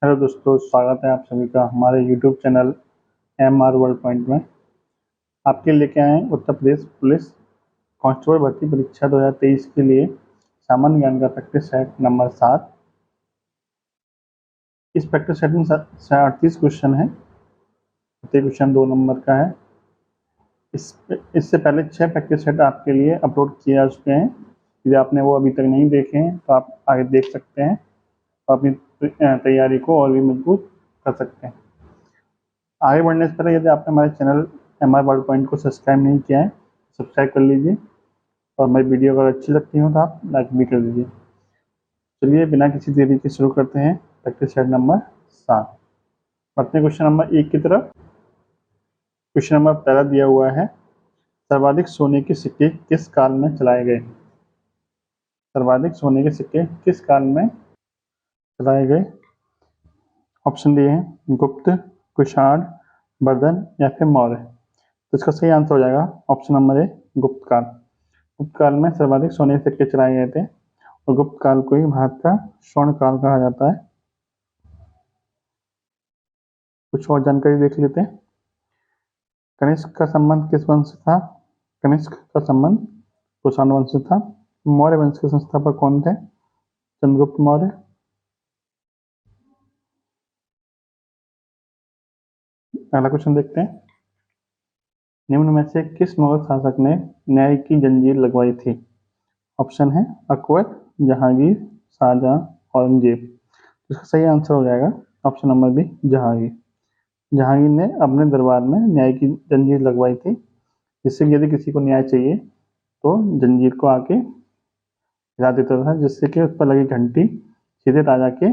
Hello दोस्तों, स्वागत है आप सभी का हमारे YouTube channel MR world point में। आपके लेके आए हैं उत्तर प्रदेश पुलिस कांस्टेबल भर्ती परीक्षा 2023 के लिए सामान्य ज्ञान का प्रैक्टिस सेट नंबर 7। इस प्रैक्टिस सेट में 38 क्वेश्चन है। प्रत्येक क्वेश्चन 2 नंबर का है। इससे पहले 6 प्रैक्टिस सेट आपके लिए अपलोड किए जा चुके हैं। यदि आपने वो अभी तक नहीं देखे हैं तो आप आगे देख सकते हैं और अपनी तैयारी को और भी मजबूत कर सकते हैं। आगे बढ़ने से पहले यदि आपने हमारे चैनल MR वर्ल्ड पॉइंट को सब्सक्राइब नहीं किया है तो सब्सक्राइब कर लीजिए और मेरी वीडियो अगर अच्छी लगती हो तो आप लाइक भी कर दीजिए। चलिए बिना किसी देरी के शुरू करते हैं प्रैक्टिस सेट नंबर 7। बढ़ते हैं क्वेश्चन नंबर 1 की तरफ। क्वेश्चन नंबर पहला दिया हुआ है, सर्वाधिक सोने के सिक्के किस काल में चलाए गए? सर्वाधिक सोने के सिक्के किस काल में चलाए गए? ऑप्शन दिए हैं गुप्त, कुषाण, वर्धन या फिर मौर्य। तो इसका सही आंसर हो जाएगा ऑप्शन नंबर ए, गुप्त काल। गुप्त काल में सर्वाधिक सोने के सिक्के चलाए गए थे और गुप्त काल को ही भारत का स्वर्ण काल कहा जाता है। कुछ और जानकारी देख लेते हैं। कनिष्क का संबंध किस वंश से था? कनिष्क का संबंध कुषाण वंश से था। मौर्य वंश के संस्थापक कौन थे? चंद्रगुप्त मौर्य। अगला क्वेश्चन देखते हैं। निम्न में से किस मुगल शासक ने न्याय की जंजीर लगवाई थी? ऑप्शन है अकबर, जहांगीर, शाहजहां, औरंगजेब। इसका सही आंसर हो जाएगा option number B, Jahangir. Jahangir ने अपने दरबार में न्याय की जंजीर लगवाई थी, जिससे यदि किसी को न्याय चाहिए तो जंजीर को आके हिला देता था, जिससे कि उस पर लगी घंटी सीधे राजा के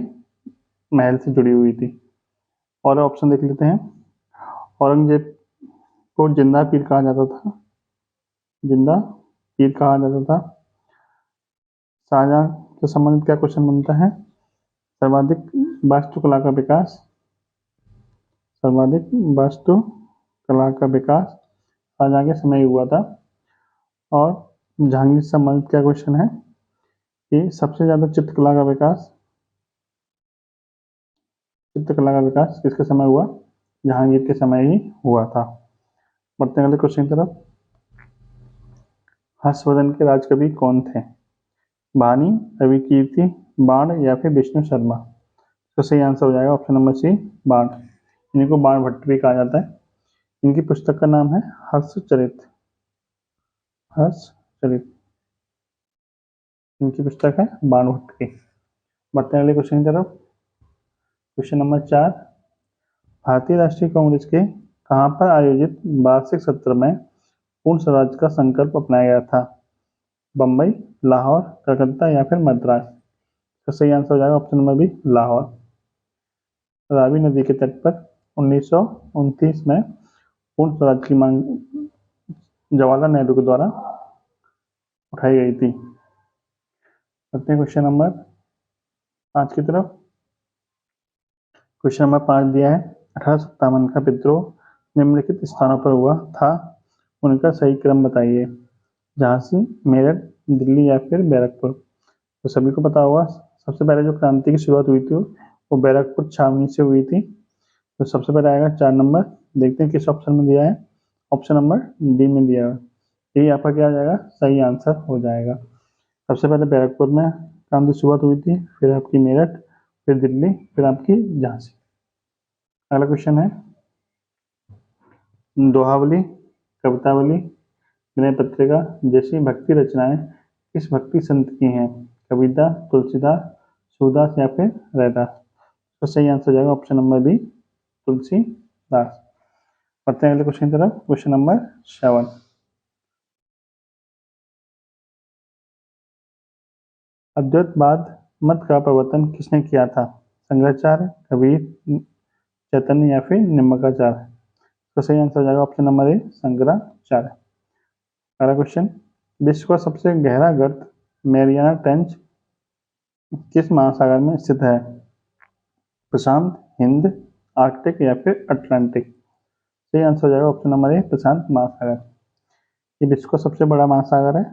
महल से जुड़ी हुई थी। और ऑप्शन देख लेते हैं। औरंगजेब को जिंदा पीर कहा जाता था। जिंदा पीर कहा जाता था। शाहजहां से संबंधित क्या क्वेश्चन बनता है? सर्वाधिक वास्तुकला का विकास। सर्वाधिक वास्तुकला का विकास शाहजहां के समय हुआ था। और जहांगीर से संबंधित क्या क्वेश्चन है कि सबसे ज्यादा चित्रकला का विकास किसके समय हुआ? जहांगीर के समय ही हुआ था। बढ़ते हैं अगले क्वेश्चन की तरफ। हर्षवर्धन के राजकवि कौन थे? वाणी, रविकीर्ति, बाण या फिर विष्णु शर्मा। तो सही आंसर हो जाएगा ऑप्शन नंबर सी, बाण। इनको बाण भट्ट भी कहा जाता है। इनकी पुस्तक का नाम है हर्षचरित। हर्षचरित इनकी पुस्तक है बाण भट्ट की। बढ़ते हैं अगले क्वेश्चन की तरफ। क्वेश्चन नंबर 4, भारतीय राष्ट्रीय कांग्रेस के कहां पर आयोजित वार्षिक सत्र में पूर्ण स्वराज का संकल्प अपनाया गया था? बम्बई, लाहौर, कलकत्ता या फिर मद्रास। तो सही आंसर हो जाएगा option number B, Lahore. Ravi नदी के तट पर 1929 में पूर्ण स्वराज की मांग जवाहरलाल नेहरू के द्वारा उठाई गई थी। करते हैं क्वेश्चन नंबर 5 की तरफ। क्वेश्चन नंबर 5 दिया है, 1857 का विद्रोह निम्नलिखित स्थानों पर हुआ था, उनका सही क्रम बताइए। झांसी, मेरठ, दिल्ली या फिर बैरकपुर। तो सभी को पता होगा सबसे पहले जो क्रांति की शुरुआत हुई थी वो बैरकपुर छावनी से हुई थी। तो सबसे पहले आएगा 4 नंबर। देखते हैं किस ऑप्शन में दिया है। ऑप्शन नंबर डी में दिया है। यही आपका क्या आ जाएगा? सही आंसर हो जाएगा। सबसे पहले बैरकपुर में क्रांति की शुरुआत हुई थी, फिर आपकी मेरठ, फिर दिल्ली, फिर आपकी झांसी। अगला क्वेश्चन है, दोहावली, कवितावली, विनय पत्रिका जैसी भक्ति रचनाएं किस भक्ति संत की हैं? कबीरदास, तुलसीदास, सूरदास या फिर रैदास। तो सही आंसर हो जाएगा ऑप्शन नंबर बी, तुलसीदास। बढ़ते हैं अगले क्वेश्चन की तरफ। क्वेश्चन नंबर 7, अद्वैतवाद मत का प्रवर्तन किसने किया था? शंकराचार्य, कबीर, चैतन्य या फिर निम्बकाचार्य। तो सही आंसर हो जाएगा ऑप्शन नंबर ए, शंकराचार्य। अगला क्वेश्चन, विश्व का सबसे गहरा गर्त मैरियाना ट्रेंच किस महासागर में स्थित है? प्रशांत, हिंद, आर्कटिक या फिर अटलांटिक। सही आंसर हो जाएगा ऑप्शन नंबर ए, प्रशांत महासागर। ये विश्व का सबसे बड़ा महासागर है।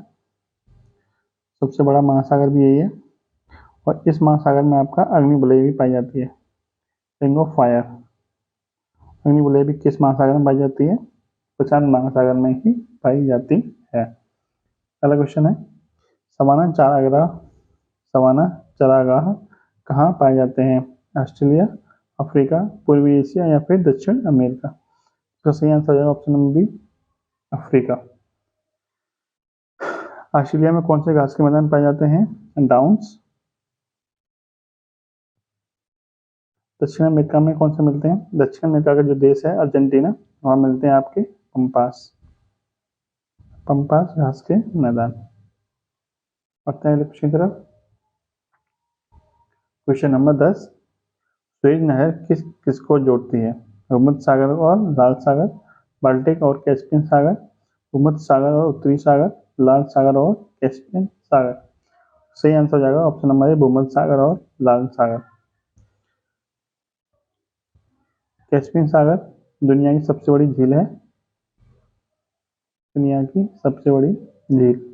सबसे बड़ा महासागर भी यही है और इस महासागर में आपका अग्नि वलय भी पाई जाती है। Ring of fire. अग्नि बुलबुले भी किस महासागर में पाई जाती है? प्रशांत महासागर में ही पाई जाती है। अगला क्वेश्चन है, सवाना चारागाह सवाना चरागाह कहाँ पाए जाते हैं? ऑस्ट्रेलिया, अफ्रीका, पूर्वी एशिया या फिर दक्षिण अमेरिका? तो सही आंसर हो जाएगा option number B, Africa. Australia में कौन से घास के मैदान पाए जाते हैं? डाउन्स। दक्षिण अमेरिका में कौन से मिलते हैं? दक्षिण अमेरिका का जो देश है अर्जेंटीना, वहां मिलते हैं आपके पंपास घास के मैदान। बढ़ते हैं क्वेश्चन की तरफ। क्वेश्चन नंबर 10, सुएज नहर किसको जोड़ती है? भूमध्य सागर और लाल सागर, बाल्टिक और कैस्पियन सागर, भूमध्य सागर और उत्तरी सागर, लाल सागर और कैस्पियन सागर? सही आंसर हो जाएगा ऑप्शन नंबर ए, भूमध्य सागर और लाल सागर। कैस्पियन सागर दुनिया की सबसे बड़ी झील है, दुनिया की सबसे बड़ी झील।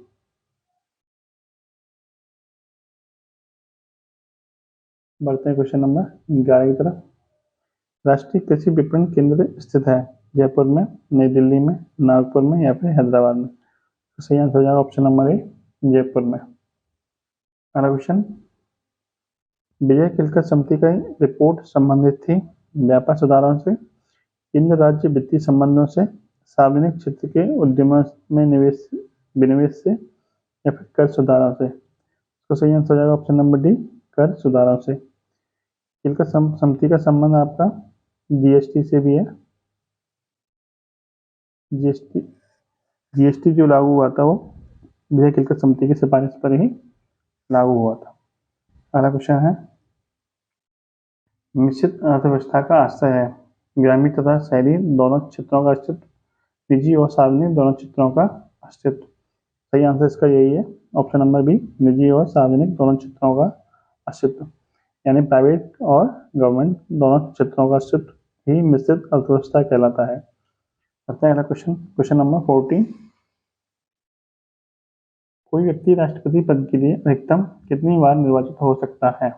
बढ़ते हैं क्वेश्चन नंबर 11 की तरफ। राष्ट्रीय कृषि विपणन केंद्र स्थित है जयपुर में, नई दिल्ली में, नागपुर में या फिर हैदराबाद में? तो सही आंसर हो जाएगा ऑप्शन नंबर ए, जयपुर में। अगला क्वेश्चन, विजय केलकर समिति का रिपोर्ट संबंधित थी व्यापार सुधारों से, केंद्र राज्य वित्तीय संबंधों से, सार्वजनिक क्षेत्र के उद्यमों में विनिवेश से या फिर कर सुधारों से? तो सही आंसर हो जाएगा ऑप्शन नंबर डी, कर सुधारों से। केलकर समिति का संबंध आपका जीएसटी से भी है। जीएसटी जो लागू हुआ था वो विजय केलकर समिति की सिफारिश पर ही लागू हुआ था। अगला क्वेश्चन है, मिश्रित अर्थव्यवस्था का आशय है ग्रामीण तथा शहरी दोनों क्षेत्रों का अस्तित्व, निजी और सार्वजनिक दोनों क्षेत्रों का अस्तित्व? सही आंसर इसका यही है ऑप्शन नंबर बी, निजी और सार्वजनिक दोनों क्षेत्रों का अस्तित्व, यानी प्राइवेट और गवर्नमेंट दोनों क्षेत्रों का अस्तित्व ही मिश्रित अर्थव्यवस्था कहलाता है। करते हैं अगला क्वेश्चन, क्वेश्चन नंबर 14, कोई व्यक्ति राष्ट्रपति पद के लिए अधिकतम कितनी बार निर्वाचित हो सकता है?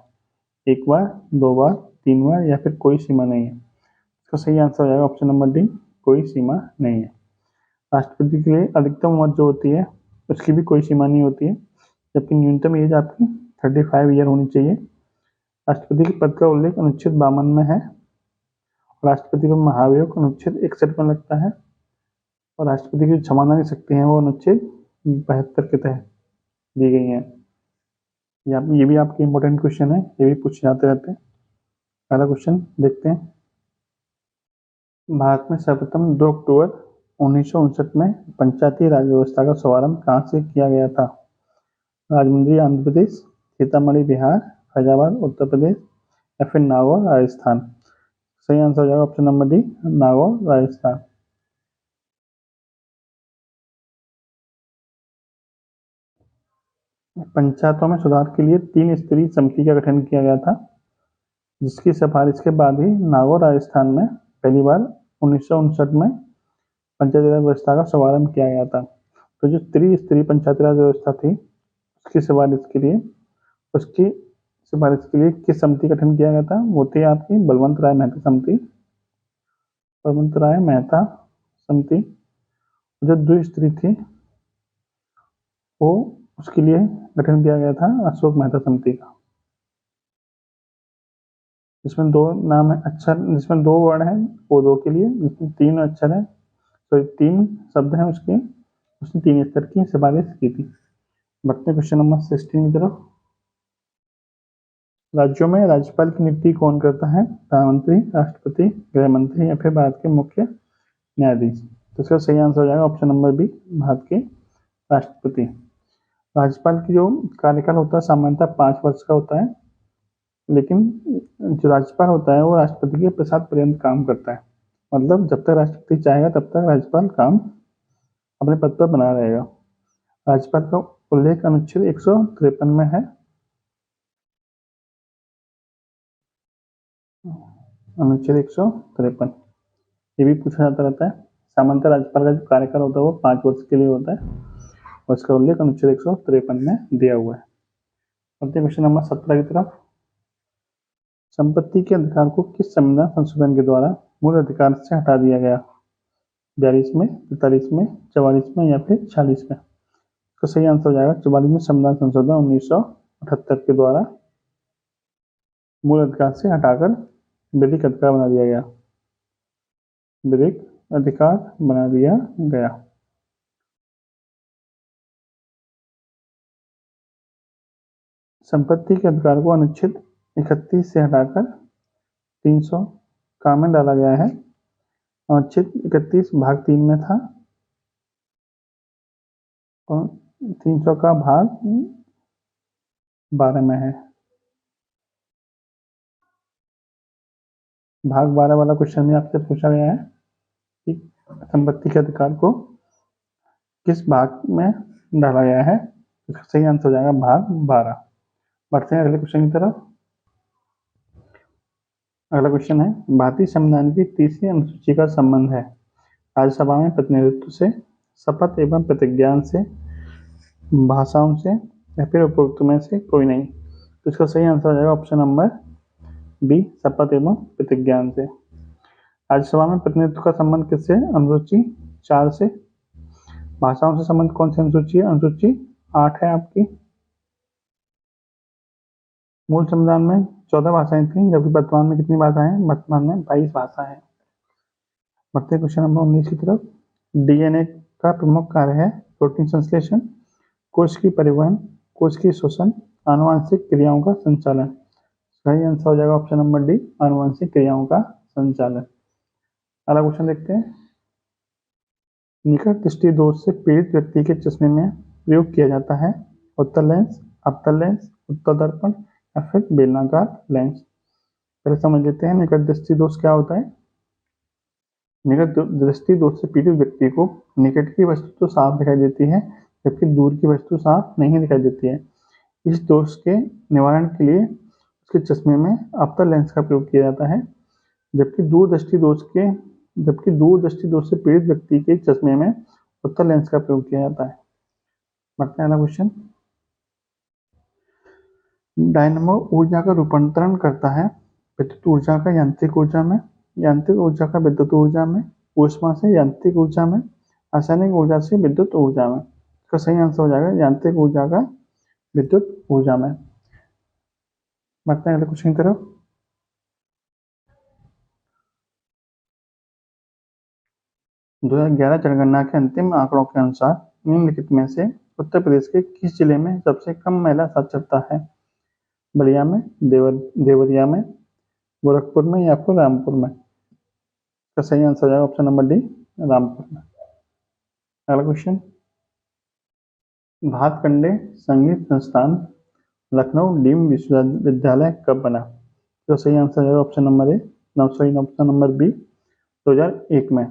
एक बार, दो बार, तीन बार या फिर कोई सीमा नहीं है? इसका सही आंसर हो जाएगा ऑप्शन नंबर डी, कोई सीमा नहीं है। राष्ट्रपति के लिए अधिकतम उम्र जो होती है उसकी भी कोई सीमा नहीं होती है, जबकि न्यूनतम एज आपकी 35 ईयर होनी चाहिए। राष्ट्रपति के पद का उल्लेख अनुच्छेद 52 में है, राष्ट्रपति को महाभियोग अनुच्छेद 61 में लगता है, और राष्ट्रपति की क्षमाना की शक्ति है वो अनुच्छेद 72 के तहत दी गई है। ये भी आपके इंपॉर्टेंट क्वेश्चन है, ये भी पूछे जाते रहते हैं। पहला क्वेश्चन देखते हैं, भारत में सर्वप्रथम 2 अक्टूबर 1959 में पंचायती राज व्यवस्था का शुभारंभ कहाँ से किया गया था? राजमुंद्री आंध्र प्रदेश, सीतामढ़ी बिहार, फैजाबाद उत्तर प्रदेश या फिर नागौर राजस्थान? सही आंसर हो जाएगा option number D, Nagaur Rajasthan. पंचायतों में सुधार के लिए 3 स्तरीय समिति का गठन किया गया था, जिसकी सिफारिश के बाद ही नागौर राजस्थान में पहली बार 1959 में पंचायती राज व्यवस्था का शुभारंभ किया गया था। तो जो त्रिस्तरीय पंचायती राज व्यवस्था थी उसकी सिफारिश के लिए किस समिति का गठन किया गया था? वो थी आपकी बलवंत राय मेहता समिति। जो द्विस्तरीय थी वो उसके लिए गठन किया गया था अशोक मेहता समिति का, जिसमें 2 नाम है अक्षर, जिसमें 2 वर्ण है वो 2 के लिए, जिसमें 3 अक्षर है, तो 3 शब्द हैं उसने 3 स्तर की सिफारिश की थी। बढ़ते हैं क्वेश्चन नंबर 16 की तरफ। राज्यों में राज्यपाल की नियुक्ति कौन करता है? प्रधानमंत्री, राष्ट्रपति, गृह मंत्री या फिर भारत के मुख्य न्यायाधीश? तो इसका सही आंसर हो जाएगा ऑप्शन नंबर बी, भारत के राष्ट्रपति। राज्यपाल की जो कार्यकाल होता है सामान्यतः 5 वर्ष का होता है, लेकिन जो राज्यपाल होता है वो राष्ट्रपति के प्रसाद पर्यंत काम करता है, मतलब जब तक राष्ट्रपति चाहेगा तब तक राज्यपाल काम अपने पद पर बना रहेगा। राज्यपाल का उल्लेख अनुच्छेद 153 में है, अनुच्छेद 153। ये भी पूछा जाता रहता है। सामान्यतः राज्यपाल का जो कार्यकाल होता है वो 5 वर्ष के लिए होता है और इसका उल्लेख अनुच्छेद 153 में दिया हुआ है। क्वेश्चन नंबर 17 की तरफ। संपत्ति के अधिकार को किस संविधान संशोधन के द्वारा मूल अधिकार से हटा दिया गया? 42 में, 43 में, 44 में या फिर 46 में? तो सही आंसर हो जाएगा 44 में संविधान संशोधन 1978 के द्वारा मूल अधिकार से हटाकर विधिक अधिकार बना दिया गया। विधिक अधिकार बना दिया गया। संपत्ति के अधिकार को अनुच्छेद 31 से हटाकर 300 का में डाला गया है। अनुच्छेद 31 भाग 3 में था और 300 का भाग 12 में है। भाग 12 वाला क्वेश्चन में आपसे पूछा गया है कि संपत्ति के अधिकार को किस भाग में डाला गया है। इसका सही आंसर हो जाएगा भाग 12। बढ़ते हैं अगले क्वेश्चन की तरफ। अगला क्वेश्चन है, भारतीय संविधान की तीसरी अनुसूची का संबंध है राज्यसभा में प्रतिनिधित्व से, शपथ एवं प्रतिज्ञान से, भाषाओं से या फिर उपरोक्त में से कोई नहीं। तो इसका सही आंसर हो जाएगा ऑप्शन नंबर बी, शपथ एवं प्रतिज्ञान से। राज्यसभा में प्रतिनिधित्व का संबंध किससे? अनुसूची 4 से। भाषाओं से संबंध कौन सी अनुसूची है? अनुसूची 8 है आपकी। मूल संविधान में 14 भाषाएं थी, जबकि वर्तमान में कितनी भाषाएं हैं? वर्तमान में 22 भाषाएं। बढ़ते क्वेश्चन नंबर 19 की तरफ। डीएनए का प्रमुख कार्य है प्रोटीन संश्लेषण, कोश की परिवहन, कोश की शोषण, आनुवांशिक क्रियाओं का संचालन। सही आंसर हो जाएगा ऑप्शन नंबर डी, आनुवांशिक क्रियाओं का संचालन। अगला क्वेश्चन देखते हैं। निकट दृष्टि दोष से पीड़ित व्यक्ति के चश्मे में प्रयोग किया जाता है उत्तल लेंस, अवतल लेंस, उत्तल दर्पण या फिर बेलनाकार लेंस। पहले समझ लेते हैं निकट दृष्टि दोष क्या होता है। निकट दृष्टि दोष से पीड़ित व्यक्ति को निकट की वस्तु तो साफ दिखाई देती है, जबकि दूर की वस्तु साफ नहीं दिखाई देती है। इस दोष के निवारण के लिए उसके चश्मे में अवतल लेंस का प्रयोग किया जाता है, जबकि दूर दृष्टि दोष से पीड़ित व्यक्ति के चश्मे में उत्तल लेंस का प्रयोग किया जाता है। बढ़ते हैं अगला क्वेश्चन। डायनमो ऊर्जा का रूपांतरण करता है विद्युत ऊर्जा का यांत्रिक ऊर्जा में, यांत्रिक ऊर्जा का विद्युत ऊर्जा में, ऊष्मा से यांत्रिक ऊर्जा में, रासायनिक ऊर्जा से विद्युत ऊर्जा में। इसका सही आंसर हो जाएगा यांत्रिक ऊर्जा का विद्युत ऊर्जा में। बढ़ते हैं अगले क्वेश्चन की तरफ। दो 2011 जनगणना के अंतिम आंकड़ों के अनुसार निम्नलिखित में से उत्तर प्रदेश के किस जिले में सबसे कम महिला साक्षरता है? बलिया में, देवरिया में, गोरखपुर में या फिर रामपुर में? इसका सही आंसर हो जाएगा ऑप्शन नंबर डी, रामपुर में। अगला क्वेश्चन। भातखंडे संगीत संस्थान लखनऊ डीम्ड विश्वविद्यालय कब बना? तो सही आंसर है option number A, option number B 2001 में।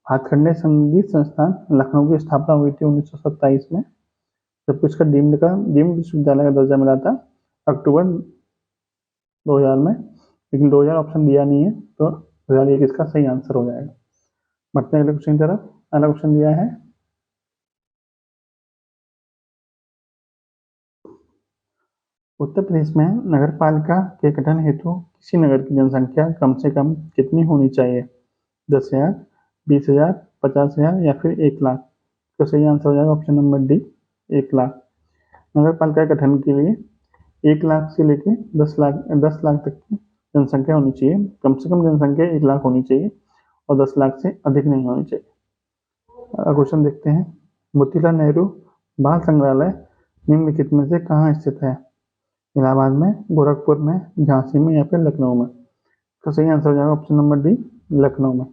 भातखंडे संगीत संस्थान लखनऊ की स्थापना हुई थी 1927 में, जबकि उसका डीम्ड विश्वविद्यालय का दर्जा मिला था अक्टूबर 2000 में, लेकिन 2000 ऑप्शन दिया नहीं है, तो 2001 इसका सही आंसर हो जाएगा। बढ़ते हैं अगले क्वेश्चन की तरफ। अगला क्वेश्चन दिया है, उत्तर प्रदेश में नगर पालिका के गठन हेतु किसी नगर की जनसंख्या कम से कम कितनी होनी चाहिए? 10,000, 20,000, 50,000 या फिर 1 लाख? तो सही आंसर हो जाएगा ऑप्शन नंबर डी, 1 लाख। नगर पालिका गठन के लिए 1 लाख से लेके 10 लाख तक की जनसंख्या होनी चाहिए। कम से कम जनसंख्या 1 लाख होनी चाहिए और 10 लाख से अधिक नहीं होनी चाहिए। क्वेश्चन देखते हैं। मोतीलाल नेहरू बाल संग्रहालय निम्नलिखित में से कहाँ स्थित है? इलाहाबाद में, गोरखपुर में, झांसी में या फिर लखनऊ में? तो सही आंसर हो जाएगा ऑप्शन नंबर डी, लखनऊ में।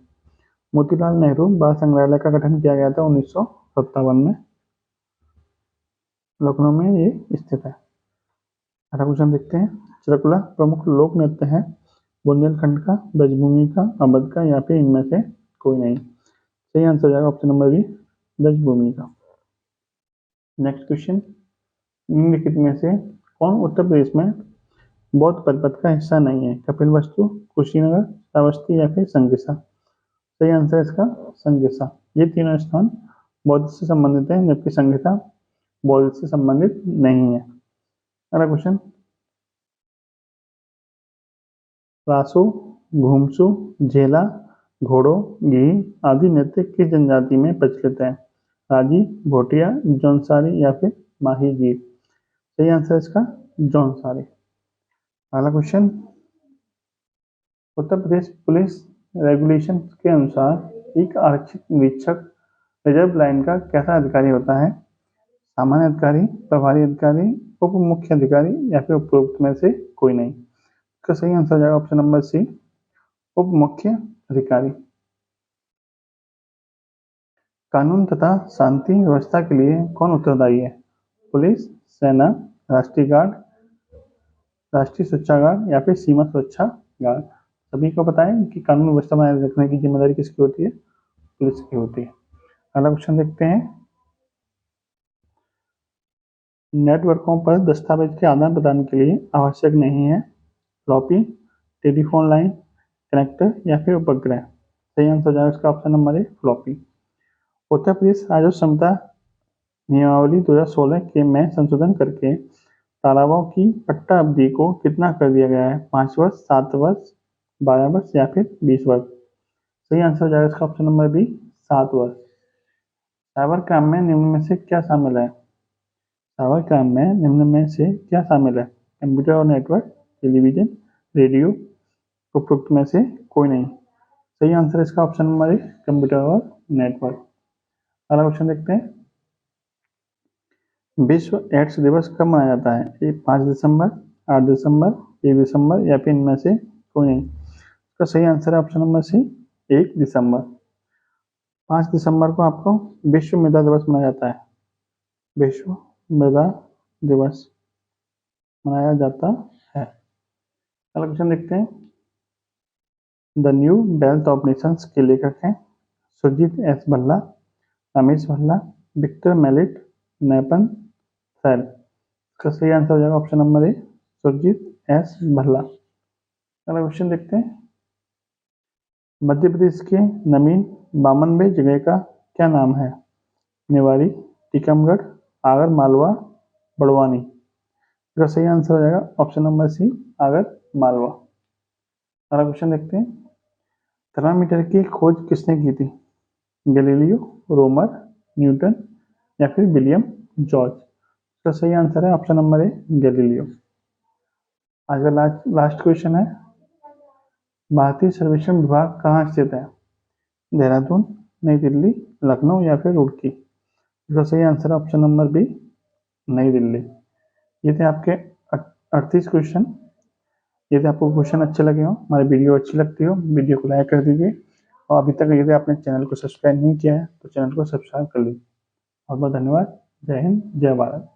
मोतीलाल नेहरू बाल संग्रहालय का गठन किया गया था 1957 में। लखनऊ में ये स्थित है। अगला क्वेश्चन देखते हैं। चित्रकला प्रमुख लोक नृत्य है बुंदेलखंड का, ब्रजभूमि का, अवध का या फिर इनमें से कोई नहीं? सही आंसर हो जाएगा ऑप्शन नंबर बी, ब्रजभूमि का। Next question. निम्नलिखित में से कौन उत्तर प्रदेश में बौद्ध परिपथ का हिस्सा नहीं है? कपिलवस्तु, कुशीनगर, श्रावस्ती या फिर संगीसा? सही आंसर इसका संगीसा। ये तीनों स्थान बौद्ध से संबंधित है, जबकि संगीसा बौद्ध से संबंधित नहीं है। अगला क्वेश्चन। रासो, घुमसू, झेला, घोड़ो, घी आदि नृत्य किस जनजाति में प्रचलित है? राजी, भोटिया, जौनसारी या फिर माहीगीर? सही आंसर है इसका जौनसारी। अगला question, Uttar Pradesh police regulation के अनुसार एक आरक्षित निरीक्षक रिजर्व लाइन का कैसा अधिकारी होता है? सामान्य अधिकारी, प्रभारी अधिकारी, उप मुख्य अधिकारी या फिर उपरोक्त में से कोई नहीं? इसका सही आंसर हो जाएगा ऑप्शन नंबर सी, उप मुख्य अधिकारी। कानून तथा शांति व्यवस्था के लिए कौन उत्तरदायी है? पुलिस, सेना, राष्ट्रीय गार्ड, राष्ट्रीय सुरक्षा गार्ड या फिर सीमा सुरक्षा गार्ड? सभी को पता है कि कानून व्यवस्था बनाए रखने की जिम्मेदारी किसकी होती है? पुलिस की होती है। अगला क्वेश्चन देखते हैं, नेटवर्कों पर दस्तावेज के आदान प्रदान के लिए आवश्यक नहीं है फ्लॉपी, टेलीफोन लाइन, कनेक्टर या फिर उपग्रह? सही आंसर हो जाएगा इसका ऑप्शन नंबर ए, फ्लॉपी। उत्तर प्रदेश राजस्व क्षमता नियमावली 2016 के में संशोधन करके तालाबों की पट्टा अवधि को कितना कर दिया गया है? 5 वर्ष, 7 वर्ष, 12 वर्ष या फिर 20 वर्ष? सही आंसर हो जाएगा इसका ऑप्शन नंबर बी, 7 वर्ष। साइबर क्राइम में निम्न में से क्या शामिल है? साइबर क्राइम में निम्न में से क्या शामिल है? कंप्यूटर और नेटवर्क, टेलीविजन, रेडियो, उपरोक्त में से कोई नहीं? सही आंसर है इसका ऑप्शन नंबर ए, कंप्यूटर और नेटवर्क। अगला क्वेश्चन देखते हैं, विश्व एड्स दिवस कब मनाया जाता है? ये 5 दिसंबर, 8 दिसंबर, 1 दिसंबर या फिर इनमें से कोई नहीं? इसका सही आंसर है ऑप्शन नंबर सी, 1 दिसंबर। 5 दिसंबर को आपको विश्व मृदा दिवस मनाया जाता है, विश्व मृदा दिवस मनाया जाता है। अगला क्वेश्चन देखते हैं, the new wealth of nations के लेखक हैं Surjit S Bhalla, Ramesh Bhalla, Victor Mallet, नेपन थैल? इसका सही आंसर हो जाएगा option number A, Surjit S Bhalla. अगला क्वेश्चन देखते हैं, मध्य प्रदेश के नवीन 52वें जगह का क्या नाम है? निवारी, टीकमगढ़, आगर मालवा, बड़वानी? इसका सही आंसर हो जाएगा option number C, Agar Malwa. अगला क्वेश्चन देखते हैं, थर्मामीटर की खोज किसने की थी? गैलीलियो, रोमर, न्यूटन या फिर विलियम जॉर्ज? इसका सही आंसर है ऑप्शन नंबर ए, गैलीलियो। आज का लास्ट क्वेश्चन है, भारतीय सर्वेक्षण विभाग कहाँ स्थित है? देहरादून, नई दिल्ली, लखनऊ या फिर रुड़की? इसका सही आंसर है ऑप्शन नंबर बी, नई दिल्ली। ये थे आपके 38 क्वेश्चन। यदि आपको क्वेश्चन अच्छे लगे हो, हमारी वीडियो अच्छी लगती हो, वीडियो को लाइक कर दीजिए और अभी तक यदि आपने चैनल को सब्सक्राइब नहीं किया है तो चैनल को सब्सक्राइब कर लीजिए। बहुत बहुत धन्यवाद। जय हिंद, जय भारत।